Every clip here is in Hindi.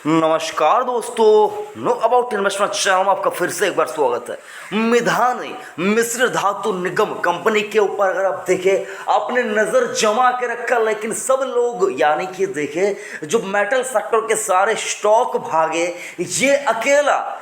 नमस्कार दोस्तों, नो अबाउट इन्वेस्टमेंट चैनल में आपका फिर से एक बार स्वागत है। मिधानी मिश्र धातु निगम कंपनी के ऊपर अगर आप देखें, आपने नज़र जमा के रखा, लेकिन सब लोग यानी कि देखें जो मेटल सेक्टर के सारे स्टॉक भागे, ये अकेला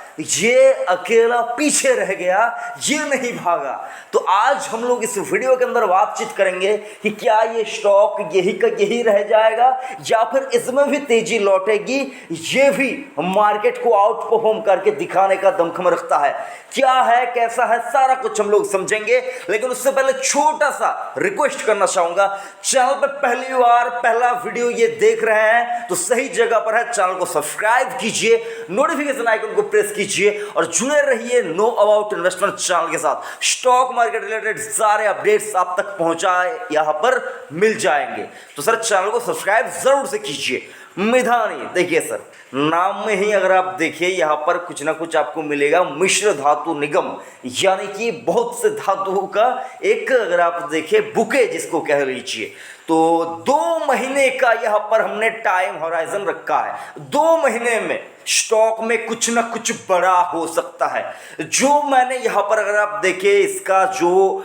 पीछे रह गया, ये नहीं भागा। तो आज हम लोग इस वीडियो के अंदर बातचीत करेंगे कि क्या ये स्टॉक यही का यही रह जाएगा या फिर इसमें भी तेजी लौटेगी, ये भी मार्केट को आउट परफॉर्म करके दिखाने का दमखम रखता है। क्या है, कैसा है, सारा कुछ हम लोग समझेंगे। लेकिन उससे पहले छोटा सा रिक्वेस्ट करना चाहूंगा, चैनल पर पहली बार पहला वीडियो ये देख रहे हैं तो सही जगह पर है। चैनल को सब्सक्राइब कीजिए, नोटिफिकेशन आइकन को प्रेस कीजिए और जुड़े रहिए नो अबाउट इन्वेस्टमेंट चैनल के साथ। स्टॉक मार्केट रिलेटेड सारे अपडेट्स आप तक पहुंचाए यहां पर मिल जाएंगे। तो सर चैनल को सब्सक्राइब जरूर से कीजिए। मिधानी, देखिए सर, नाम में ही अगर आप देखिए यहाँ पर कुछ ना कुछ आपको मिलेगा। मिश्र धातु निगम यानी कि बहुत से धातुओं का एक अगर आप देखें बुके जिसको कह लीजिए, तो 2 महीने का यहाँ पर हमने टाइम होराइजन रखा है। 2 महीने में स्टॉक में कुछ ना कुछ बड़ा हो सकता है। जो मैंने यहाँ पर अगर आप देखें, इसका जो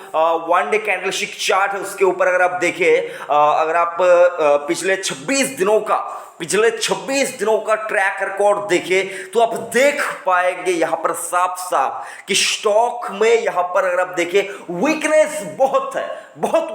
1 डे कैंडलस्टिक चार्ट है उसके ऊपर अगर आप देखें, अगर आप पिछले 26 दिनों का ट्रैक रिकॉर्ड देखें तो आप देख पाएंगे यहाँ पर साफ साफ कि स्टॉक में यहाँ पर अगर आप देखें वीकनेस बहुत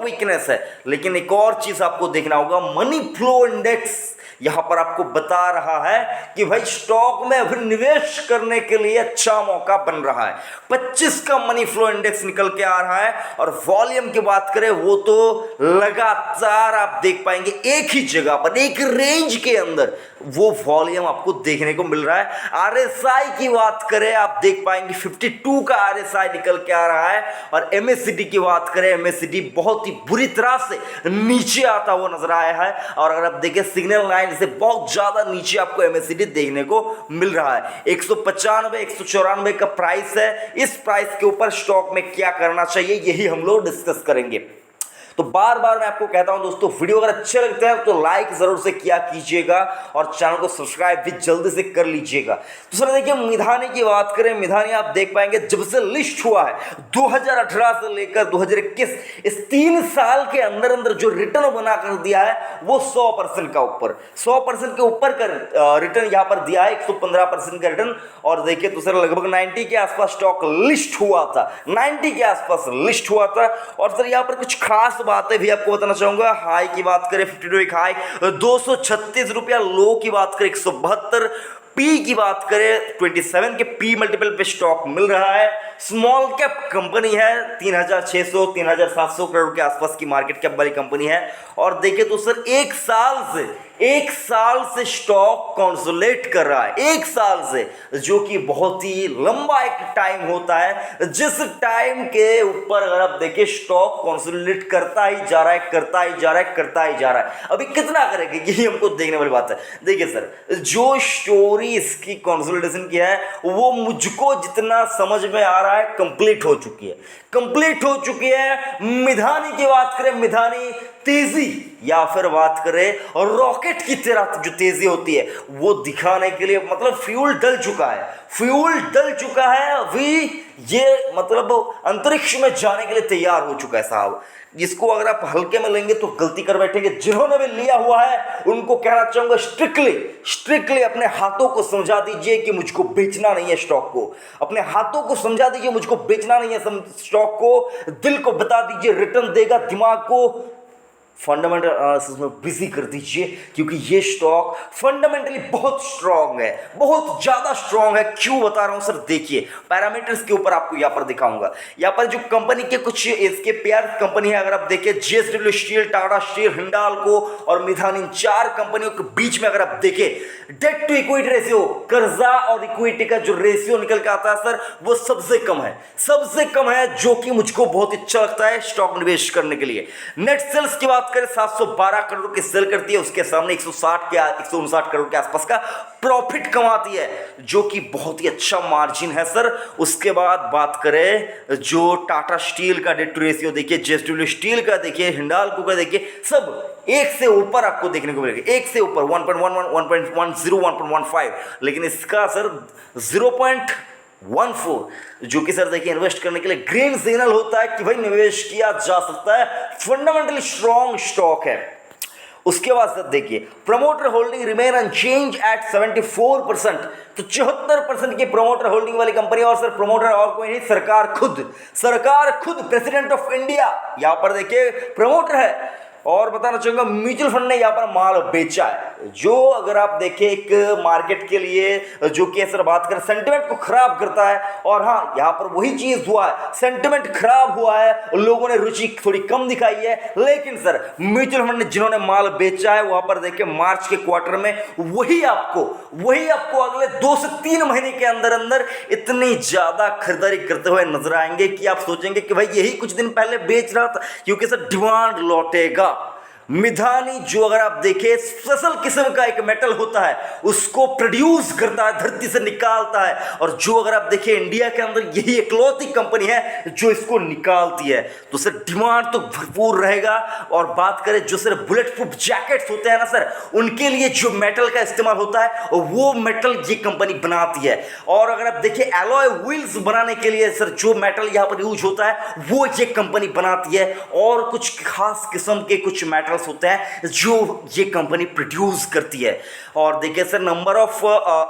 वीकनेस है। लेकिन एक और चीज आपको देखना होगा, मनी फ्लो इंडेक्स यहां पर आपको बता रहा है कि भाई स्टॉक में अभी निवेश करने के लिए अच्छा मौका बन रहा है। 25 का मनी फ्लो इंडेक्स निकल के आ रहा है। और वॉल्यूम की बात करें, वो तो लगातार आप देख पाएंगे एक ही जगह पर एक रेंज के अंदर वो वॉल्यूम आपको देखने को मिल रहा है। आरएसआई की बात करें, आप देख पाएंगे 52 का आरएसआई निकल के आ रहा है। और एमएससीडी की बात करें, एमएससीडी बहुत ही बुरी तरह से नीचे आता हुआ नजर आया है। और अगर आप देखें सिग्नल लाइन से बहुत ज्यादा नीचे आपको एमएससीडी देखने को मिल रहा है। 195 194 का प्राइस है। इस प्राइस के ऊपर स्टॉक में क्या करना चाहिए, यही हम लोग डिस्कस करेंगे। तो बार बार मैं आपको कहता हूं दोस्तों, वीडियो अगर अच्छे लगते हैं तो लाइक जरूर से किया कीजिएगा और चैनल को सब्सक्राइब भी जल्दी से कर लीजिएगा। तो सर देखिए, मिधानी की बात करें, मिधानी आप देख पाएंगे जब से लिस्ट हुआ है 2018 से लेकर 2021, इस 3 साल के अंदर अंदर जो रिटर्न बना कर दिया है वो 100% का ऊपर 100% के ऊपर का रिटर्न यहां पर दिया है, 115% का रिटर्न। और देखिए तो सर लगभग 90 के आसपास स्टॉक लिस्ट हुआ था, 90 के आसपास लिस्ट हुआ था। और सर यहां पर कुछ खास बातें भी आपको बताना चाहूंगा। हाई की बात करें 52 एक हाई, 236 रुपया, लो की बात करें 172, पी की बात करें 27 के पी मल्टीपल पे स्टॉक मिल रहा है। स्मॉल कैप कंपनी है, 3600 3700 करोड़ के आसपास की मार्केट कैप वाली कंपनी है। और देखिए तो सर एक साल से स्टॉक कंसोलिडेट कर रहा है, 1 साल से, जो कि बहुत ही लंबा एक टाइम होता है। जिस टाइम के ऊपर अगर आप देखिए स्टॉक कंसोलिडेट करता ही जा रहा है। अभी कितना करेगा यही हमको देखने वाली बात है। देखिए सर, जो स्टोरी इसकी कंसोलिडेशन की है वो मुझको जितना समझ में आ रहा है कंप्लीट हो चुकी है। मिधानी की बात करें, मिधानी तेजी या फिर बात करें और रॉकेट की तरह जो तेजी होती है वो दिखाने के लिए मतलब फ्यूल डल चुका है। अभी ये मतलब अंतरिक्ष में जाने के लिए तैयार हो चुका है साहब। जिसको अगर आप हल्के में लेंगे तो गलती कर बैठेंगे। जिन्होंने भी लिया हुआ है उनको कहना चाहूंगा, स्ट्रिक्टली अपने हाथों को समझा दीजिए कि मुझको बेचना नहीं है स्टॉक को। अपने हाथों को समझा दीजिए मुझको बेचना नहीं है स्टॉक को। दिल को बता दीजिए रिटर्न देगा, दिमाग को फंडामेंटल एनालिसिस में बिजी कर दीजिए, क्योंकि ये स्टॉक फंडामेंटली बहुत स्ट्रांग है, बहुत ज्यादा स्ट्रांग है। क्यों बता रहा हूं सर, देखिए पैरामीटर्स के ऊपर आपको यहां पर दिखाऊंगा। यहां पर जो कंपनी के कुछ इसके पेयर कंपनी है, अगर आप देखिए JSW steel, Tata steel, Hindalco और मिधानी, 4 कंपनियों के बीच में अगर आप देखें डेट टू इक्विटी रेशियो, कर्जा और इक्विटी का जो रेशियो निकल के आता है सर, वो सबसे कम है, जो कि मुझको बहुत अच्छा लगता है स्टॉक निवेश करने के लिए। नेट सेल्स की बात बात करें 712 करोड़ की सेल करती है, उसके सामने 160 के 159 करोड़ के आसपास का प्रॉफिट कमाती है, जो कि बहुत ही अच्छा मार्जिन है सर। उसके बाद बात करें जो टाटा स्टील का डेट टू रेशियो देखिए, जेएसडब्ल्यू स्टील का देखिए, हिंडाल्को का देखिए, सब एक से ऊपर आपको देखने को मिलेगा, एक से ऊपर 1.11, 1.10, 1.15, लेकिन इसका सर 0.14 जो कि सर देखिए इन्वेस्ट करने के लिए ग्रीन सिग्नल होता है कि भाई निवेश किया जा सकता है, फंडामेंटली स्ट्रॉन्ग स्टॉक है। उसके बाद सर देखिए promoter holding remain unchanged at 74%, तो 74% की प्रमोटर होल्डिंग वाली कंपनी, और सर प्रमोटर और कोई नहीं, सरकार खुद प्रेसिडेंट ऑफ इंडिया यहां पर देखिए प्रमोटर है। और बताना चाहूंगा म्यूचुअल फंड ने यहाँ पर माल बेचा है, जो अगर आप देखें एक मार्केट के लिए जो कि सर बात करें सेंटिमेंट को खराब करता है। और हाँ, यहाँ पर वही चीज हुआ है, सेंटिमेंट खराब हुआ है, लोगों ने रुचि थोड़ी कम दिखाई है, लेकिन सर म्यूचुअल फंड ने जिन्होंने माल बेचा है वहां पर देखिए मार्च के क्वार्टर में वही आपको अगले 2 से 3 महीने के अंदर अंदर इतनी ज्यादा खरीदारी करते हुए नजर आएंगे कि आप सोचेंगे कि भाई यही कुछ दिन पहले बेच रहा था, क्योंकि सर डिमांड लौटेगा। मिधानी जो अगर आप देखें स्पेशल किस्म का एक मेटल होता है, उसको प्रोड्यूस करता है, धरती से निकालता है, और जो अगर आप देखें इंडिया के अंदर यही इकलौती कंपनी है जो इसको निकालती है, तो सर डिमांड तो भरपूर रहेगा। और बात करें जो सर बुलेट प्रूफ जैकेट्स होते हैं ना सर, उनके लिए जो मेटल का इस्तेमाल होता है वो मेटल ये कंपनी बनाती है। और अगर आप देखें एलॉय व्हील्स बनाने के लिए सर जो मेटल यहाँ पर यूज होता है वो ये कंपनी बनाती है, और कुछ खास किस्म के कुछ मेटल होते हैं जो ये कंपनी प्रोड्यूस करती है। और देखिए sir number of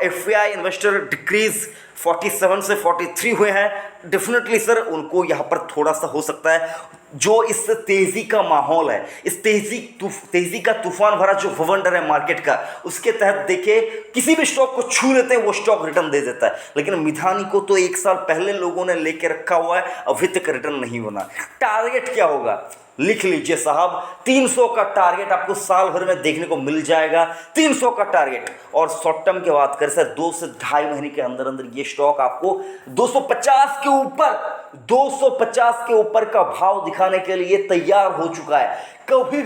FI investor decrease 47 से 43 हुए हैं। डेफिनेटली सर उनको यहाँ पर थोड़ा सा हो सकता है, जो इस तेजी का माहौल है, इस तेजी का तूफान भरा जो ववंडर है मार्केट का, उसके तहत देखिए किसी भी स्टॉक को छू लेते हैं वो स्टॉक रिटर्न दे देता है। लेकिन मिधानी को तो 1 साल पहले लोगों ने लेके रखा हुआ है, अभी तक रिटर्न नहीं बना। टारगेट क्या होगा लिख लीजिए साहब, 300 का टारगेट आपको साल भर में देखने को मिल जाएगा, 300 का टारगेट। और शॉर्ट टर्म की बात करें सर 2 से 2.5 महीने के अंदर अंदर ये स्टॉक आपको 250 के ऊपर का भाव दिखाने के लिए तैयार हो चुका है। कभी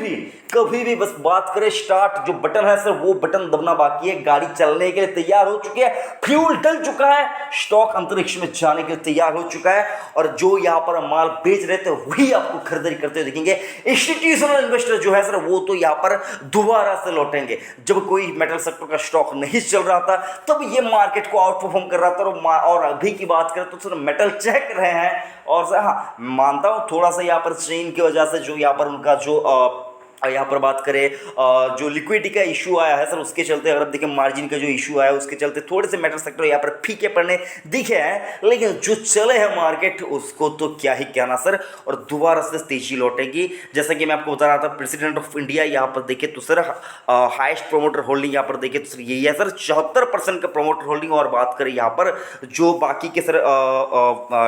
भी बस बात करें स्टार्ट जो बटन है सर वो बटन दबना बाकी है, गाड़ी चलने के लिए तैयार हो चुकी है, फ्यूल डल चुका है, स्टॉक अंतरिक्ष में जाने के लिए तैयार हो चुका है। और जो यहाँ पर माल बेच रहे थे वही आपको खरीदारी करते हुए दिखेंगे। इंस्टीट्यूशनल इन्वेस्टर जो है सर वो तो यहाँ पर दोबारा से लौटेंगे। जब कोई मेटल सेक्टर का स्टॉक नहीं चल रहा था तब ये मार्केट को आउट परफॉर्म कर रहा था, और अभी की बात करें तो सर मेटल चहक रहे हैं। और सर हाँ, मानता हूँ थोड़ा सा यहाँ पर चीन की वजह से जो यहाँ पर उनका जो यहाँ पर बात करें जो लिक्विडिटी का इशू आया है सर, उसके चलते अगर आप देखें मार्जिन का जो इशू आया है उसके चलते थोड़े से मेटल सेक्टर यहाँ पर फीके पड़ने दिखे हैं, लेकिन जो चले हैं मार्केट उसको तो क्या ही कहना सर, और दोबारा से तेजी लौटेगी। जैसा कि मैं आपको बता रहा था प्रेसिडेंट ऑफ इंडिया यहाँ पर देखे तो सर हाईएस्ट प्रोमोटर होल्डिंग यहाँ पर देखे तो सर यही है सर 74% का प्रोमोटर होल्डिंग। और बात करें यहाँ पर जो बाकी के सर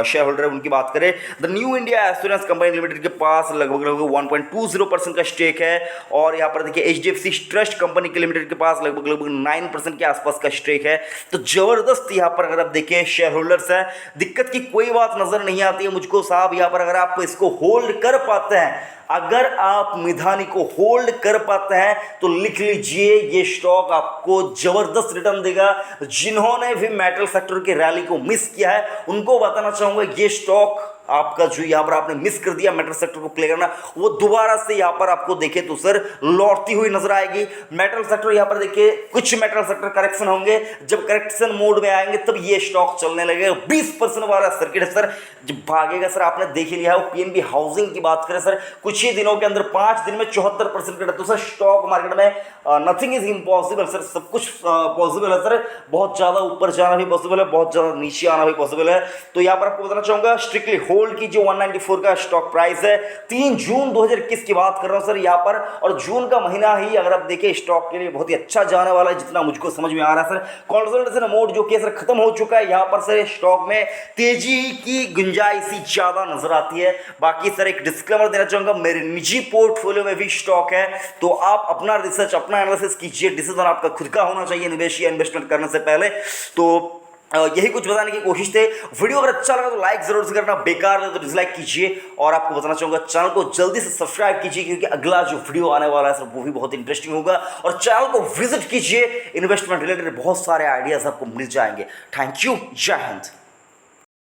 शेयर होल्डर है उनकी बात करें, the new India assurance company limited के पास लगभग 1.20% का स्टेक है। और यहाँ पर देखिए एचडीएफसी ट्रस्ट कंपनी के लिमिटेड के पास लगभग 9% के आसपास का स्टेक है। तो जबरदस्त यहाँ पर अगर आप देखें शेयर होल्डर्स है, दिक्कत की कोई बात नजर नहीं आती है मुझको साहब। यहाँ पर अगर आप इसको होल्ड कर पाते हैं, अगर आप मिधानी को होल्ड कर पाते हैं तो लिख लीजिए ये स्टॉक आपको जबरदस्त रिटर्न देगा। जिन्होंने भी मेटल सेक्टर की रैली को मिस किया है उनको बताना चाहूंगा ये स्टॉक आपका जो यहाँ पर आपने मिस कर दिया मेटल सेक्टर को प्ले करना, वो दोबारा से यहाँ पर आपको देखे तो सर लौटती हुई नजर आएगी। मेटल सेक्टर यहाँ पर देखिए कुछ मेटल सेक्टर करेक्शन होंगे, जब करेक्शन मोड में आएंगे तब ये स्टॉक चलने लगेगा। 20% वाला सर्किट है सर, जब भागेगा सर आपने देख ही लिया है। पीएनबी हाउसिंग की बात करें सर, कुछ ही दिनों के अंदर 5 दिन में 74% का, तो सर स्टॉक मार्केट में नथिंग इज इम्पॉसिबल सर, सब कुछ पॉसिबल है सर। बहुत ज्यादा ऊपर जाना भी पॉसिबल है, बहुत ज्यादा नीचे आना भी पॉसिबल है। तो यहाँ पर आपको बताना चाहूंगा स्ट्रिक्टली होल्ड की जो 194 का स्टॉक प्राइस है, 3 जून 2021 की बात कर रहा हूं सर यहाँ पर। और जून का महीना ही अगर आप देखें स्टॉक के लिए बहुत ही अच्छा जाने वाला है, जितना मुझको समझ में आ रहा है सर। कंसोलिडेशन मोड जो कि सर खत्म हो चुका है, यहाँ पर सर स्टॉक में तेजी की गुंजाइश ज्यादा नजर आती है। बाकी सर एक डिस्क्लेमर देना चाहूंगा, मेरे निजी पोर्टफोलियो में भी स्टॉक है, तो आप अपना रिसर्च अपना एनालिसिस कीजिए। डिसीजन आपका खुद का होना चाहिए निवेश या इन्वेस्टमेंट करने से पहले। तो यही कुछ बताने की कोशिश थे। वीडियो अगर अच्छा लगा तो लाइक जरूर से करना, बेकार लगा तो डिसलाइक कीजिए। और आपको बताना चाहूंगा चैनल को जल्दी से सब्सक्राइब कीजिए, क्योंकि अगला जो वीडियो आने वाला है सर वो भी बहुत इंटरेस्टिंग होगा। और चैनल को विजिट कीजिए, इन्वेस्टमेंट रिलेटेड बहुत सारे आइडियाज आपको मिल जाएंगे। थैंक यू, जय हिंद।